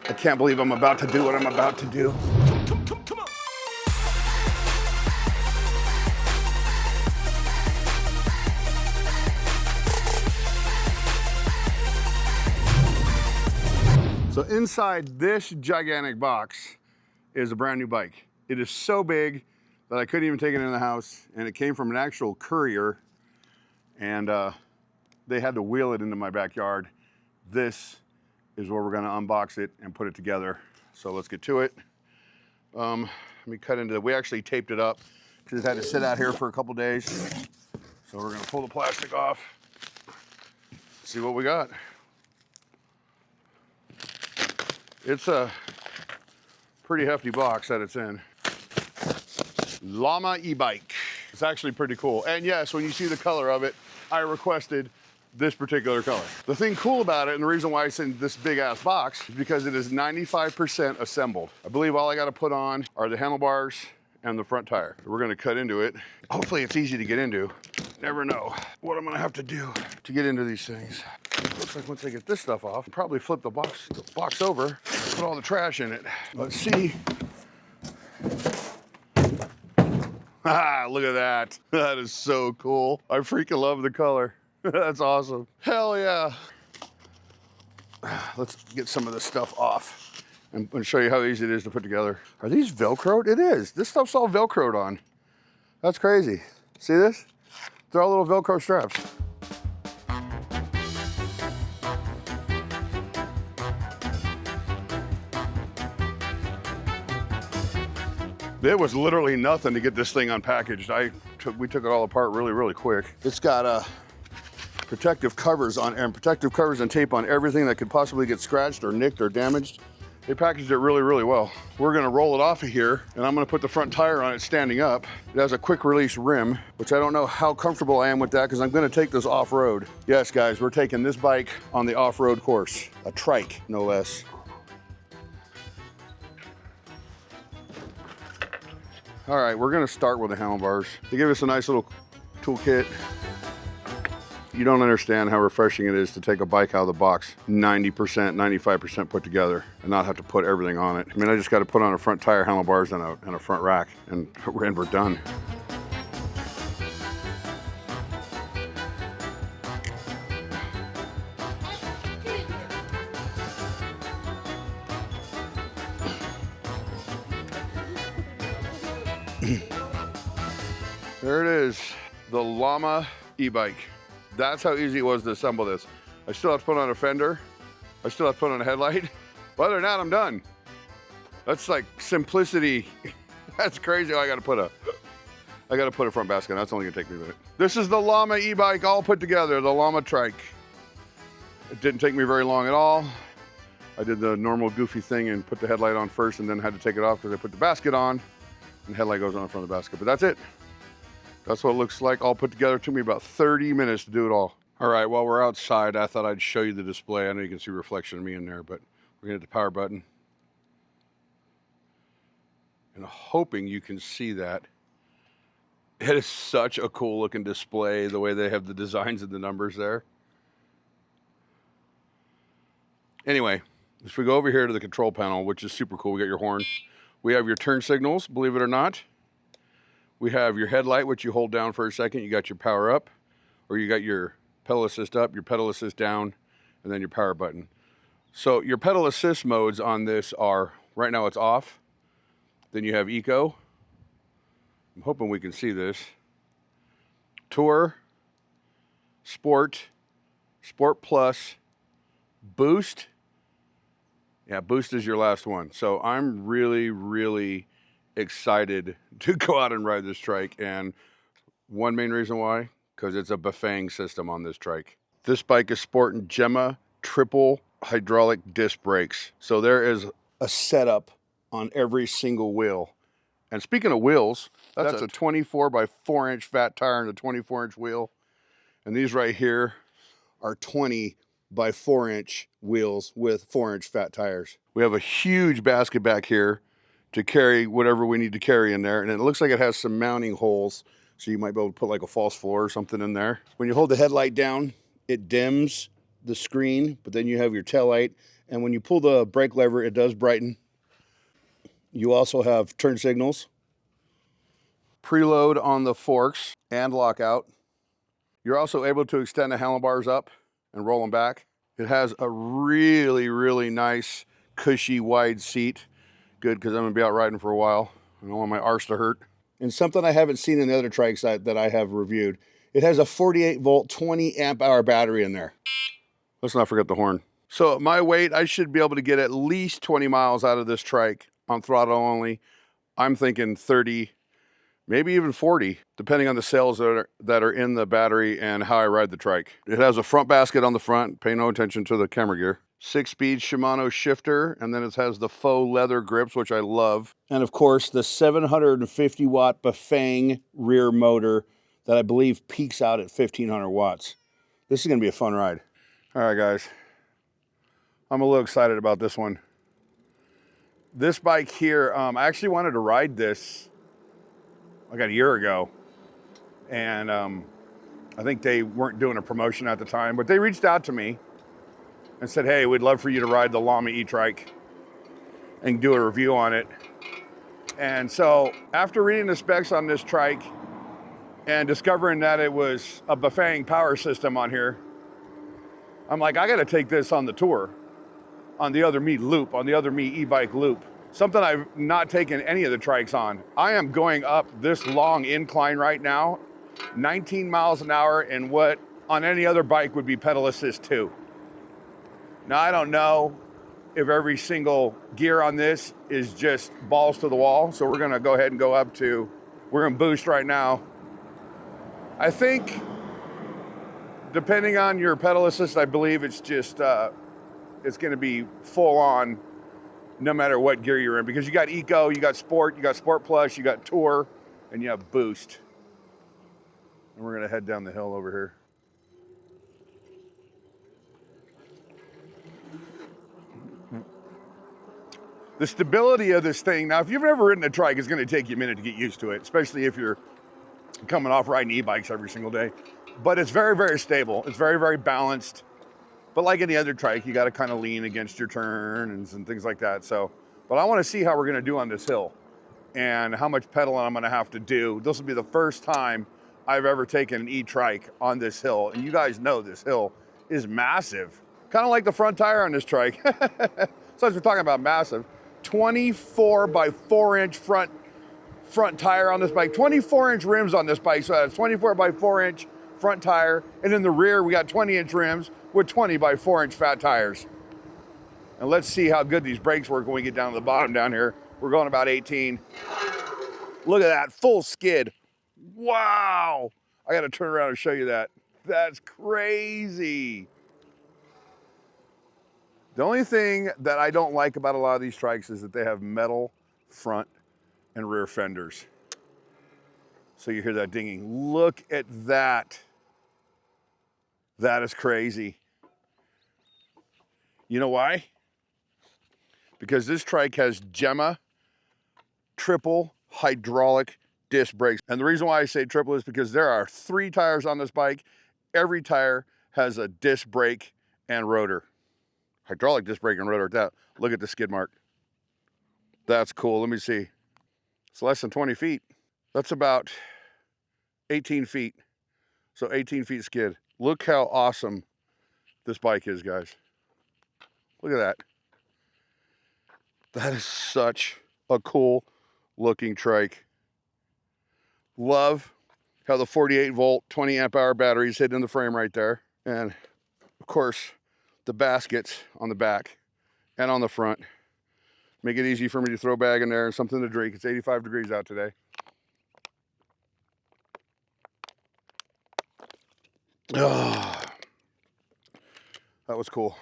I can't believe I'm about to do what I'm about to do. Come on. So inside this gigantic box is a brand new bike. It is so big that I couldn't even take it in the house, and it came from an actual courier, and they had to wheel it into my backyard. This is where we're gonna unbox it and put it together. So let's get to it. Let me cut into, we actually taped it up because it had to sit out here for a couple days. So we're gonna pull the plastic off, see what we got. It's a pretty hefty box that it's in. Llama e-bike. It's actually pretty cool. And yes, when you see the color of it, I requested this particular color. The thing cool about it, and the reason why it's in this big ass box, is because it is 95% assembled. I believe all I gotta put on are the handlebars and the front tire. We're gonna cut into it. Hopefully it's easy to get into. Never know what I'm gonna have to do to get into these things. Looks like once I get this stuff off, I'll probably flip the box over, put all the trash in it. Let's see. Ah, look at that. That is so cool. I freaking love the color. That's awesome. Hell yeah. Let's get some of this stuff off and show you how easy it is to put together. Are these Velcroed? It is. This stuff's all Velcroed on. That's crazy. See this? They're all little Velcro straps. It was literally nothing to get this thing unpackaged. We took it all apart really, really quick. It's got protective covers on and protective covers and tape on everything that could possibly get scratched or nicked or damaged. They packaged it really, really well. We're gonna roll it off of here, and I'm gonna put the front tire on it standing up. It has a quick release rim, which I don't know how comfortable I am with that because I'm gonna take this off-road. Yes, guys, we're taking this bike on the off-road course. A Trike, no less. All right, we're gonna start with the handlebars. They give us a nice little toolkit. You don't understand how refreshing it is to take a bike out of the box 90%, 95% put together and not have to put everything on it. I mean, I just gotta put on a front tire, handlebars, and a front rack, and we're done. There it is, the Llama e-bike. That's how easy it was to assemble this. I still have to put on a fender. I still have to put on a headlight. But other than that, I'm done. That's like simplicity. That's crazy. Oh, I gotta put a front basket on. That's only gonna take me a minute. This is the Llama e-bike all put together, the Llama Trike. It didn't take me very long at all. I did the normal goofy thing and put the headlight on first and then had to take it off because I put the basket on and the headlight goes on in front of the basket, but that's it. That's what it looks like all put together. It took me about 30 minutes to do it all. All right, while we're outside, I thought I'd show you the display. I know you can see a reflection of me in there, but we're gonna hit the power button. And hoping you can see that. It is such a cool looking display, the way they have the designs and the numbers there. Anyway, if we go over here to the control panel, which is super cool, we got your horn. We have your turn signals, believe it or not. We have your headlight, which you hold down for a second. You got your power up, or you got your pedal assist up, your pedal assist down, and then your power button. So your pedal assist modes on this are, right now it's off. Then you have Eco. I'm hoping we can see this. Tour, Sport, Sport Plus, Boost. Yeah, Boost is your last one. So I'm really, really excited to go out and ride this trike, and one main reason why, because it's a Bafang system on this trike. This bike is sporting Gemma triple hydraulic disc brakes, so there is a setup on every single wheel. And speaking of wheels, that's a 24 by 4 inch fat tire and a 24 inch wheel, and these right here are 20 by 4 inch wheels with 4 inch fat tires. We have a huge basket back here to carry whatever we need to carry in there. And it looks like it has some mounting holes, so you might be able to put like a false floor or something in there. When you hold the headlight down, it dims the screen, but then you have your tail light. And when you pull the brake lever, it does brighten. You also have turn signals, preload on the forks, and lockout. You're also able to extend the handlebars up and roll them back. It has a really, really nice, cushy, wide seat. Good, because I'm gonna be out riding for a while. I don't want my arse to hurt. And something I haven't seen in the other trikes that I have reviewed, it has a 48 volt, 20 amp hour battery in there. Let's not forget the horn. So at my weight, I should be able to get at least 20 miles out of this trike on throttle only. I'm thinking 30, maybe even 40, depending on the cells that are in the battery and how I ride the trike. It has a front basket on the front. Pay no attention to the camera gear. 6-speed Shimano shifter, and then it has the faux leather grips, which I love. And of course, the 750 watt Bafang rear motor that I believe peaks out at 1500 watts. This is gonna be a fun ride. All right, guys. I'm a little excited about this one. This bike here, I actually wanted to ride this like a year ago. And I think they weren't doing a promotion at the time, but they reached out to me and said, hey, we'd love for you to ride the Llama e-trike and do a review on it. And so after reading the specs on this trike and discovering that it was a Bafang power system on here, I'm like, I gotta take this on the tour, on the Other Me loop, on the Other Me e-bike loop. Something I've not taken any of the trikes on. I am going up this long incline right now, 19 miles an hour in what on any other bike would be pedal assist 2. Now, I don't know if every single gear on this is just balls to the wall, so we're gonna go ahead and go up to, we're gonna boost right now. I think, depending on your pedal assist, I believe it's just, it's gonna be full on no matter what gear you're in, because you got Eco, you got Sport Plus, you got Tour, and you have Boost. And we're gonna head down the hill over here. The stability of this thing, now if you've never ridden a trike, it's gonna take you a minute to get used to it, especially if you're coming off riding e-bikes every single day. But it's very, very stable. It's very, very balanced. But like any other trike, you gotta kind of lean against your turns and things like that. So, but I wanna see how we're gonna do on this hill and how much pedaling I'm gonna have to do. This will be the first time I've ever taken an e-trike on this hill. And you guys know this hill is massive. Kind of like the front tire on this trike. So as we're talking about massive, 24 by 4 inch front tire on this bike, 24 inch rims on this bike. So that's 24 by 4 inch front tire. And in the rear, we got 20 inch rims with 20 by 4 inch fat tires. And let's see how good these brakes work when we get down to the bottom down here. We're going about 18. Look at that, full skid. Wow. I gotta turn around and show you that. That's crazy. The only thing that I don't like about a lot of these trikes is that they have metal front and rear fenders. So you hear that dinging. Look at that. That is crazy. You know why? Because this trike has Gemma triple hydraulic disc brakes. And the reason why I say triple is because there are 3 tires on this bike. Every tire has a disc brake and rotor. Hydraulic disc brake and rotor at that. Look at the skid mark. That's cool. Let me see. It's less than 20 feet. That's about 18 feet. So 18 feet skid. Look how awesome this bike is, guys. Look at that. That is such a cool looking trike. Love how the 48 volt, 20 amp hour battery is hidden in the frame right there. And of course, the baskets on the back and on the front make it easy for me to throw a bag in there and something to drink. It's 85 degrees out today. Oh, that was cool.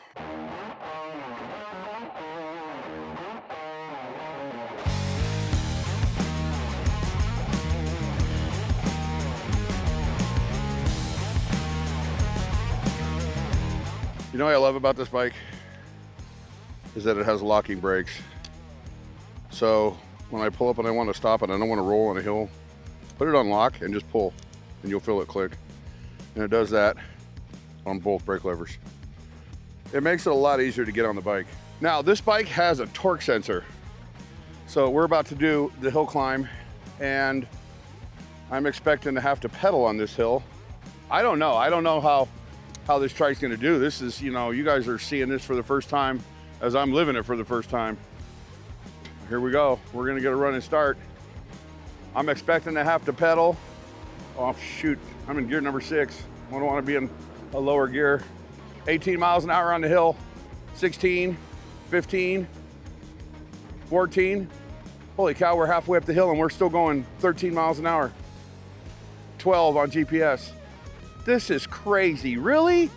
You know what I love about this bike is that it has locking brakes. So when I pull up and I want to stop and I don't want to roll on a hill, put it on lock and just pull and you'll feel it click. And it does that on both brake levers. It makes it a lot easier to get on the bike. Now, this bike has a torque sensor. So we're about to do the hill climb, and I'm expecting to have to pedal on this hill. I don't know how this trike's gonna do. This is, you know, you guys are seeing this for the first time as I'm living it for the first time. Here we go. We're gonna get a running start. I'm expecting to have to pedal. Oh shoot, I'm in gear number 6. I don't wanna be in a lower gear. 18 miles an hour on the hill, 16, 15, 14. Holy cow, we're halfway up the hill and we're still going 13 miles an hour. 12 on GPS. This is crazy, really?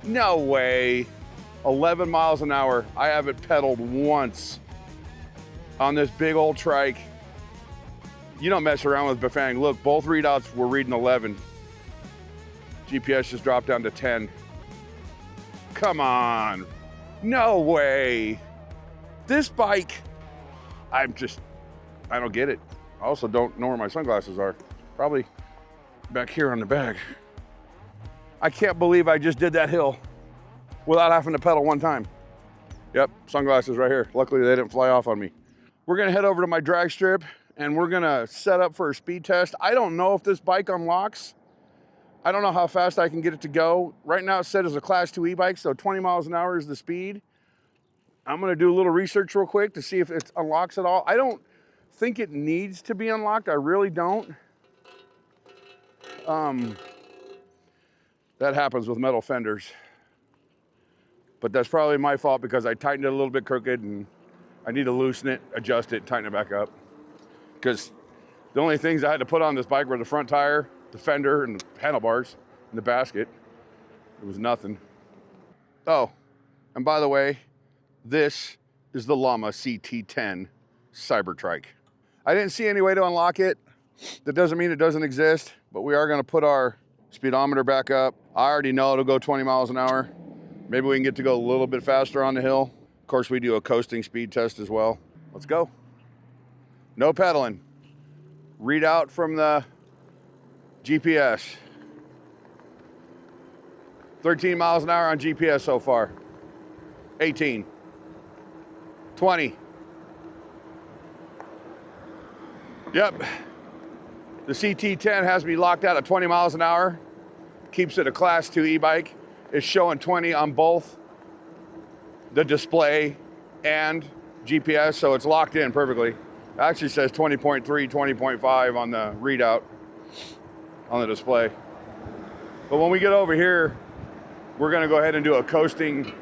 No way. 11 miles an hour. I haven't pedaled once on this big old trike. You don't mess around with Bafang. Look, both readouts were reading 11. GPS just dropped down to 10. Come on. No way. This bike, I don't get it. I also don't know where my sunglasses are. Probably back here on the bag. I can't believe I just did that hill without having to pedal one time. Yep, sunglasses right here. Luckily they didn't fly off on me. We're gonna head over to my drag strip and we're gonna set up for a speed test. I don't know if this bike unlocks. I don't know how fast I can get it to go. Right now it's set as a class 2 e-bike, so 20 miles an hour is the speed. I'm gonna do a little research real quick to see if it unlocks at all. I don't think it needs to be unlocked, I really don't. That happens with metal fenders. But that's probably my fault because I tightened it a little bit crooked and I need to loosen it, adjust it, tighten it back up. Because the only things I had to put on this bike were the front tire, the fender, and the handlebars, and the basket. It was nothing. Oh, and by the way, this is the Llama CT10 Cyber Trike. I didn't see any way to unlock it. That doesn't mean it doesn't exist, but we are gonna put our speedometer back up. I already know it'll go 20 miles an hour. Maybe we can get to go a little bit faster on the hill. Of course, we do a coasting speed test as well. Let's go. No pedaling. Readout from the GPS. 13 miles an hour on GPS so far. 18. 20. Yep. The CT10 has me locked out at 20 miles an hour. Keeps it a class 2 e-bike. It's showing 20 on both the display and GPS, so it's locked in perfectly. It actually says 20.3, 20.5 on the readout on the display. But when we get over here, we're gonna go ahead and do a coasting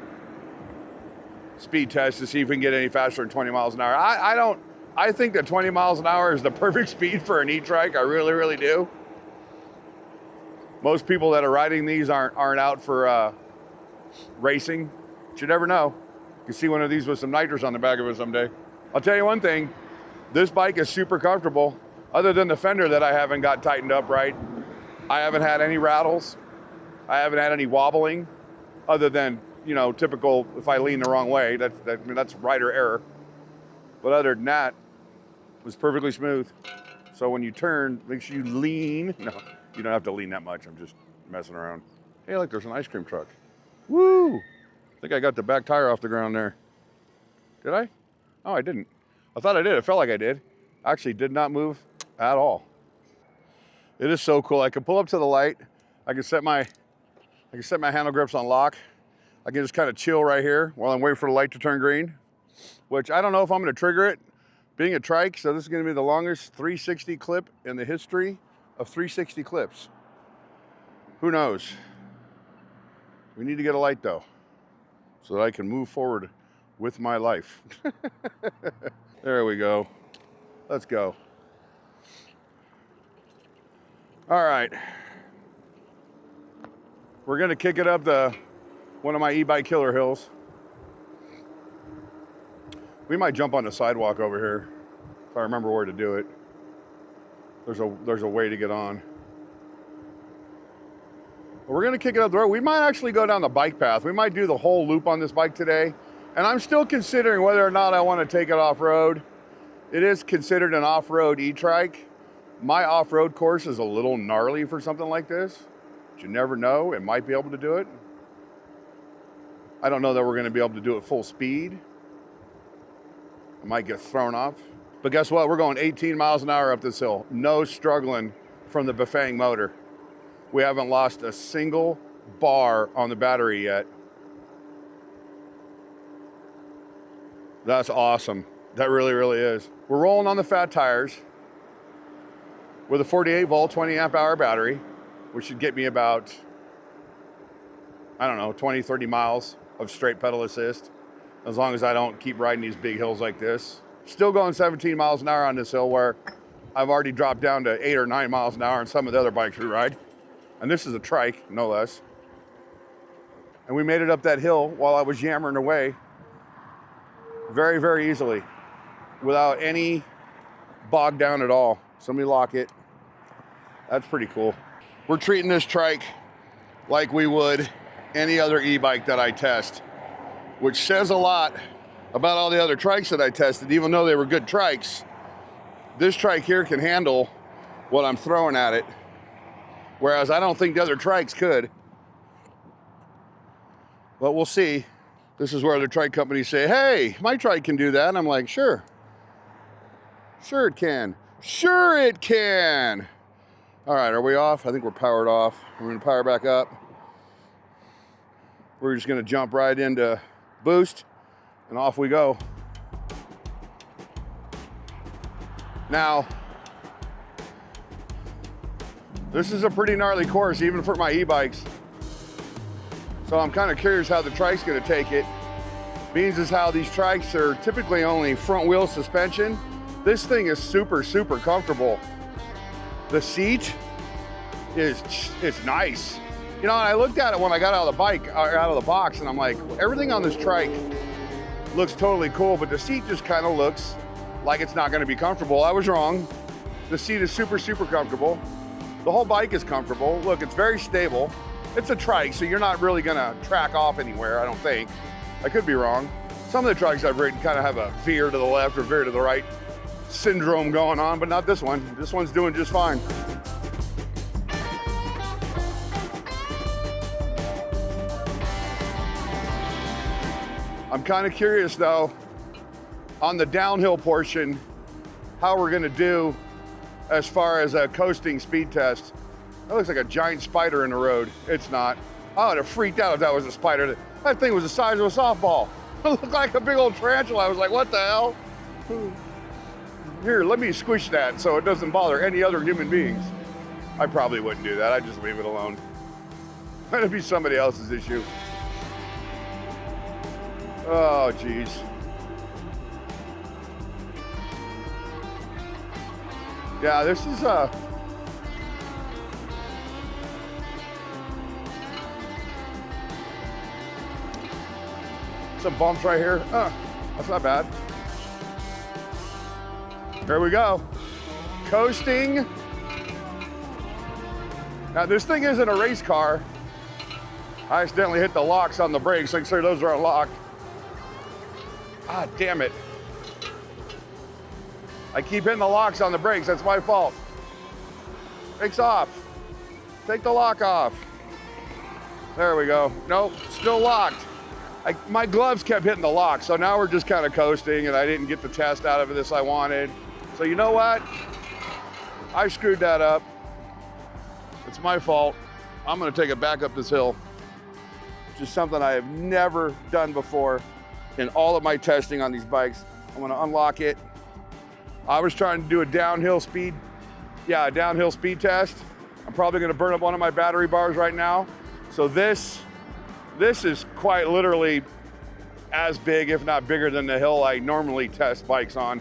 speed test to see if we can get any faster than 20 miles an hour. I think that 20 miles an hour is the perfect speed for an e-trike. I really, really do. Most people that are riding these aren't out for racing. But you never know. You can see one of these with some nitrous on the back of it someday. I'll tell you one thing, this bike is super comfortable. Other than the fender that I haven't got tightened up right, I haven't had any rattles. I haven't had any wobbling, other than, you know, typical if I lean the wrong way, that's rider error. But other than that, it was perfectly smooth. So when you turn, make sure you lean. No, you don't have to lean that much. I'm just messing around. Hey, look, there's an ice cream truck. Woo! I think I got the back tire off the ground there. Did I? Oh, I didn't. I thought I did. It felt like I did. Actually did not move at all. It is so cool. I can pull up to the light. I can set my handle grips on lock. I can just kind of chill right here while I'm waiting for the light to turn green, which I don't know if I'm going to trigger it. Being a trike, so this is going to be the longest 360 clip in the history of 360 clips. Who knows? We need to get a light though, so that I can move forward with my life. There we go. Let's go. All right. We're gonna kick it up one of my e-bike killer hills. We might jump on the sidewalk over here if I remember where to do it. There's a way to get on. But we're gonna kick it up the road. We might actually go down the bike path. We might do the whole loop on this bike today. And I'm still considering whether or not I want to take it off-road. It is considered an off-road e-trike. My off-road course is a little gnarly for something like this. But you never know, it might be able to do it. I don't know that we're going to be able to do it full speed. I might get thrown off. But guess what? We're going 18 miles an hour up this hill. No struggling from the Bafang motor. We haven't lost a single bar on the battery yet. That's awesome. That really, really is. We're rolling on the fat tires with a 48 volt, 20 amp hour battery, which should get me about, I don't know, 20, 30 miles of straight pedal assist, as long as I don't keep riding these big hills like this. Still going 17 miles an hour on this hill, where I've already dropped down to 8 or 9 miles an hour on some of the other bikes we ride. And this is a Trike, no less. And we made it up that hill while I was yammering away very, very easily, without any bog down at all. So let me lock it. That's pretty cool. We're treating this Trike like we would any other e-bike that I test, which says a lot about all the other Trikes that I tested. Even though they were good Trikes, this Trike here can handle what I'm throwing at it, whereas I don't think the other Trikes could. But we'll see. This is where the Trike companies say, hey, my Trike can do that. And I'm like, sure. Sure it can. Sure it can. All right, are we off? I think we're powered off. We're gonna power back up. We're just gonna jump right into boost, and off we go. Now, this is a pretty gnarly course, even for my e-bikes. So I'm kind of curious how the Trike's gonna take it. Beans is how these Trikes are typically only front wheel suspension. This thing is super, super comfortable. The seat it's nice. You know, I looked at it when I got out of the bike, out of the box, and I'm like, everything on this Trike looks totally cool, but the seat just kind of looks like it's not gonna be comfortable. I was wrong. The seat is super, super comfortable. The whole bike is comfortable. Look, it's very stable. It's a Trike, so you're not really gonna track off anywhere, I don't think. I could be wrong. Some of the Trikes I've ridden kind of have a veer to the left or veer to the right syndrome going on, but not this one. This one's doing just fine. I'm kind of curious though, on the downhill portion, how we're gonna do as far as a coasting speed test. That looks like a giant spider in the road. It's not. I would have freaked out if that was a spider. That thing was the size of a softball. It looked like a big old tarantula. I was like, what the hell? Here, let me squish that so it doesn't bother any other human beings. I probably wouldn't do that. I'd just leave it alone. That'd be somebody else's issue. Oh, geez. Yeah, this is some bumps right here. That's not bad. There we go. Coasting. Now this thing isn't a race car. I accidentally hit the locks on the brakes. Make sure those are unlocked. Ah, damn it. I keep hitting the locks on the brakes. That's my fault. Brakes off. Take the lock off. There we go. Nope, still locked. My gloves kept hitting the lock, so now we're just kind of coasting, and I didn't get the test out of this I wanted. So you know what? I screwed that up. It's my fault. I'm gonna take it back up this hill. Just something I have never done before in all of my testing on these bikes. I'm gonna unlock it. I was trying to do a downhill speed test. I'm probably gonna burn up one of my battery bars right now. So this is quite literally as big, if not bigger than the hill I normally test bikes on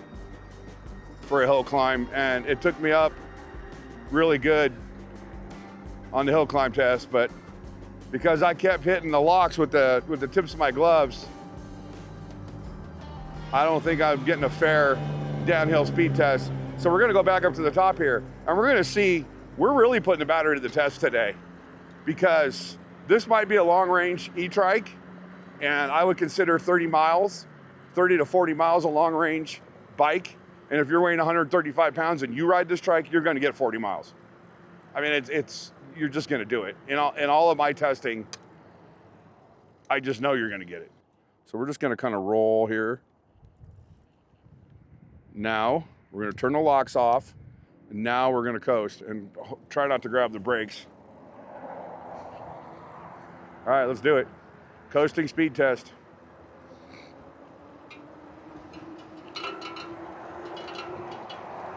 for a hill climb. And it took me up really good on the hill climb test, but because I kept hitting the locks with the tips of my gloves, I don't think I'm getting a fair downhill speed test. So we're gonna go back up to the top here, and we're gonna see, we're really putting the battery to the test today, because this might be a long range e-trike, and I would consider 30 to 40 miles a long range bike. And if you're weighing 135 pounds and you ride this trike, you're gonna get 40 miles. I mean, you're just gonna do it. In all of my testing, I just know you're gonna get it. So we're just gonna kind of roll here. Now, we're gonna turn the locks off. And now we're gonna coast and try not to grab the brakes. All right, let's do it. Coasting speed test.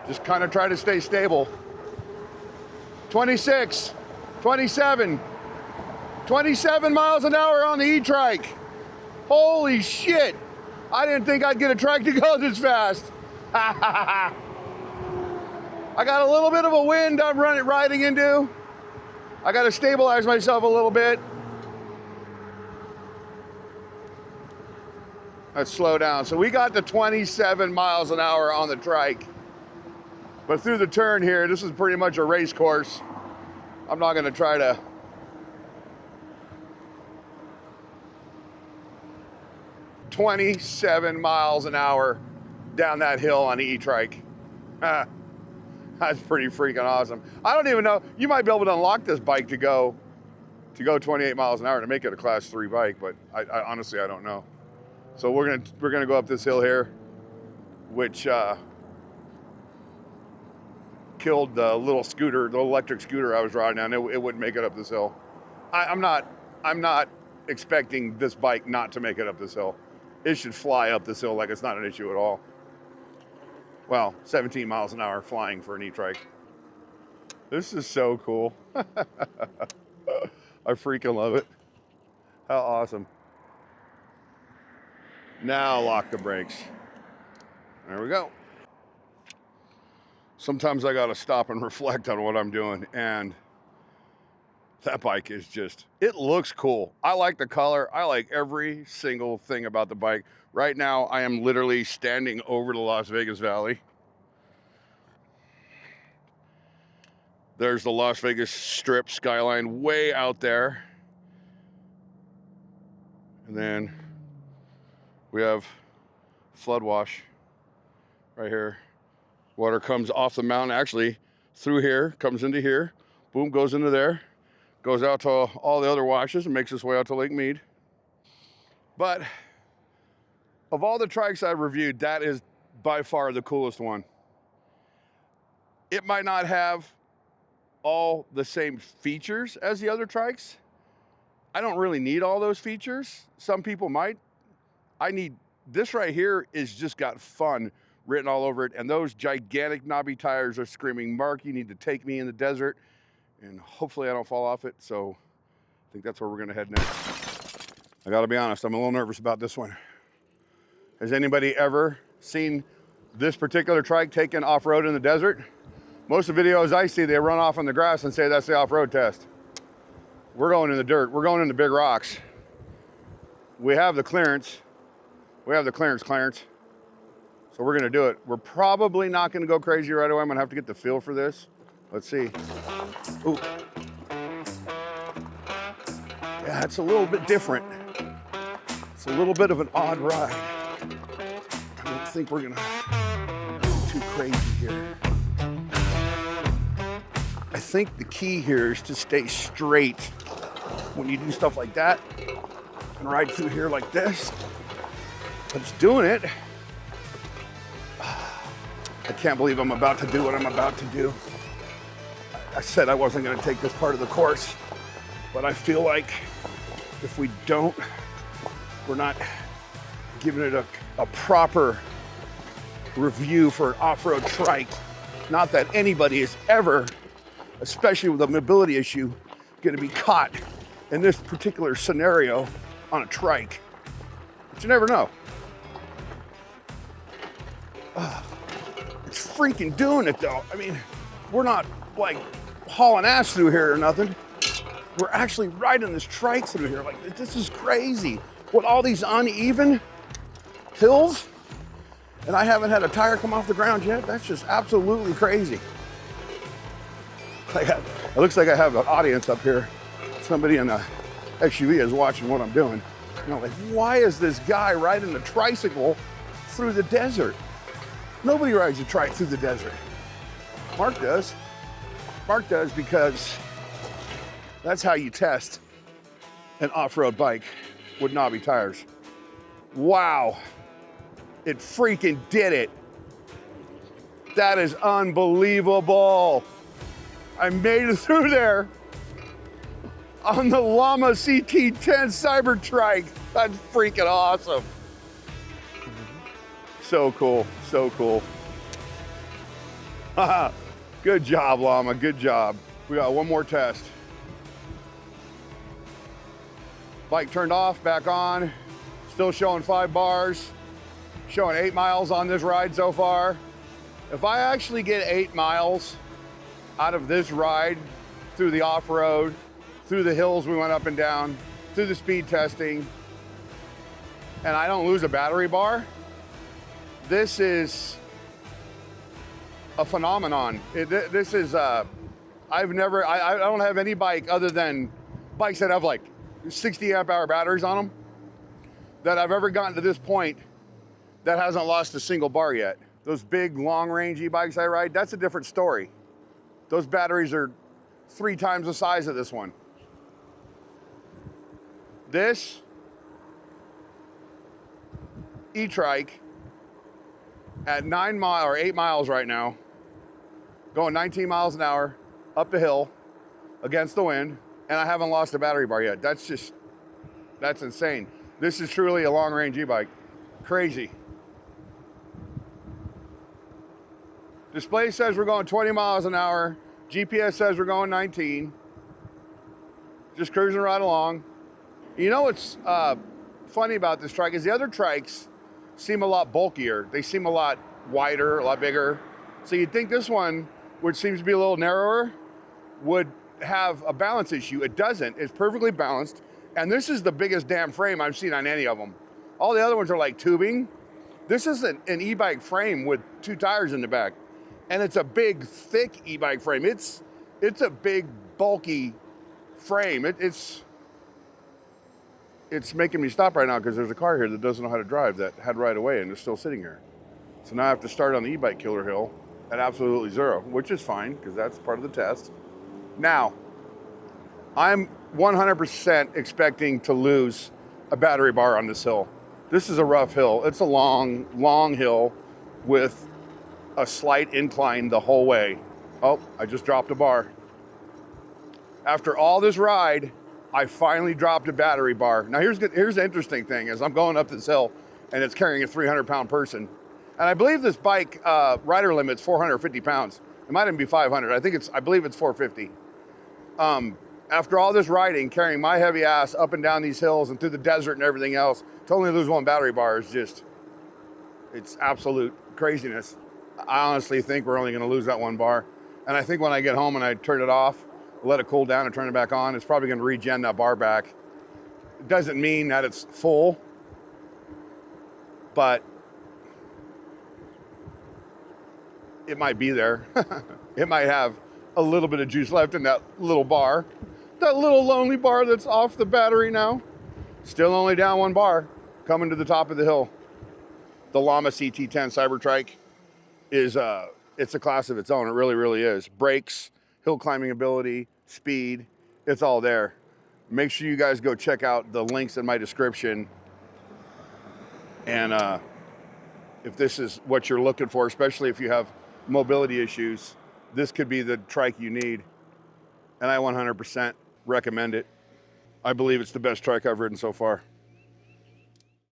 Just kind of try to stay stable. 26, 27, 27 miles an hour on the e-Trike. Holy shit. I didn't think I'd get a trike to go this fast. I got a little bit of a wind I'm riding into. I got to stabilize myself a little bit. Let's slow down. So we got to 27 miles an hour on the trike. But through the turn here, this is pretty much a race course. I'm not gonna try to. 27 miles an hour down that hill on the e-Trike. That's pretty freaking awesome. I don't even know, you might be able to unlock this bike to go 28 miles an hour to make it a class 3 bike, but I honestly, I don't know. So we're gonna go up this hill here, which killed the little scooter, the electric scooter I was riding on. It wouldn't make it up this hill. I'm not expecting this bike not to make it up this hill. It should fly up this hill like it's not an issue at all. Well, 17 miles an hour flying for an e-Trike. This is so cool. I freaking love it. How awesome. Now lock the brakes. There we go. Sometimes I gotta stop and reflect on what I'm doing, and that bike is just, it looks cool. I like the color. I like every single thing about the bike. Right now, I am literally standing over the Las Vegas Valley. There's the Las Vegas Strip skyline way out there. And then we have flood wash right here. Water comes off the mountain, actually through here, comes into here, boom, goes into there, goes out to all the other washes and makes its way out to Lake Mead. But of all the trikes I've reviewed, that is by far the coolest one. It might not have all the same features as the other trikes. I don't really need all those features. Some people might. I need, this right here is just got fun written all over it, and those gigantic knobby tires are screaming, Mark, you need to take me in the desert, and hopefully I don't fall off it, so I think that's where we're gonna head next. I gotta be honest, I'm a little nervous about this one. Has anybody ever seen this particular trike taken off-road in the desert? Most of the videos I see, they run off on the grass and say that's the off-road test. We're going in the dirt, we're going in the big rocks. We have the clearance. We have the clearance. So we're gonna do it. We're probably not gonna go crazy right away. I'm gonna have to get the feel for this. Let's see. Ooh. Yeah, it's a little bit different. It's a little bit of an odd ride. I don't think we're gonna go too crazy here. I think the key here is to stay straight when you do stuff like that and ride through here like this. But it's doing it. I can't believe I'm about to do what I'm about to do. I said I wasn't gonna take this part of the course, but I feel like if we don't, we're not giving it a proper review for an off-road trike. Not that anybody is ever, especially with a mobility issue, gonna be caught in this particular scenario on a trike. But you never know. It's freaking doing it though. I mean, we're not like hauling ass through here or nothing. We're actually riding this trike through here. Like, this is crazy. With all these uneven hills, and I haven't had a tire come off the ground yet. That's just absolutely crazy. It looks like I have an audience up here. Somebody in a SUV is watching what I'm doing. You know, like, why is this guy riding a tricycle through the desert? Nobody rides a trike through the desert. Mark does. Mark does because that's how you test an off-road bike. with knobby tires. Wow, it freaking did it. That is unbelievable. I made it through there on the Llama CT10 Cyber Trike. That's freaking awesome. So cool, so cool. Good job, Llama, good job. We got one more test. Bike turned off, back on. Still showing 5 bars. Showing 8 miles on this ride so far. If I actually get 8 miles out of this ride through the off-road, through the hills we went up and down, through the speed testing, and I don't lose a battery bar, this is a phenomenon. This is, I don't have any bike other than bikes that have like 60 amp hour batteries on them that I've ever gotten to this point that hasn't lost a single bar yet. Those big long range e-bikes I ride, that's a different story. Those batteries are 3 times the size of this one. This e-trike at 9 miles or 8 miles right now, going 19 miles an hour up the hill against the wind, and I haven't lost a battery bar yet. That's insane. This is truly a long range e-bike. Crazy. Display says we're going 20 miles an hour. GPS says we're going 19. Just cruising right along. You know what's funny about this trike is the other trikes seem a lot bulkier. They seem a lot wider, a lot bigger. So you'd think this one, which seems to be a little narrower, would have a balance issue. It doesn't. It's perfectly balanced. And this is the biggest damn frame I've seen on any of them. All the other ones are like tubing. This is an e-bike frame with 2 tires in the back. And it's a big, thick e-bike frame. It's a big, bulky frame. It's making me stop right now because there's a car here that doesn't know how to drive that had right away and is still sitting here. So now I have to start on the e-bike killer hill at absolutely 0, which is fine because that's part of the test. Now, I'm 100% expecting to lose a battery bar on this hill. This is a rough hill. It's a long, long hill with a slight incline the whole way. Oh, I just dropped a bar. After all this ride, I finally dropped a battery bar. Now here's the interesting thing is I'm going up this hill and it's carrying a 300-pound person. And I believe this bike rider limit's 450 pounds. It might even be 500. I believe it's 450. After all this riding, carrying my heavy ass up and down these hills and through the desert and everything else, to only lose 1 battery bar is just, it's absolute craziness. I honestly think we're only gonna lose that 1 bar. And I think when I get home and I turn it off, let it cool down and turn it back on, it's probably gonna regen that bar back. It doesn't mean that it's full, but it might be there. It might have a little bit of juice left in that little bar. That little lonely bar that's off the battery now. Still only down 1 bar, coming to the top of the hill. The Llama CT10 Cyber Trike is it's a class of its own. It really, really is. Brakes, hill climbing ability, speed, it's all there. Make sure you guys go check out the links in my description. And if this is what you're looking for, especially if you have mobility issues, this could be the trike you need. And I 100% recommend it. I believe it's the best trike I've ridden so far.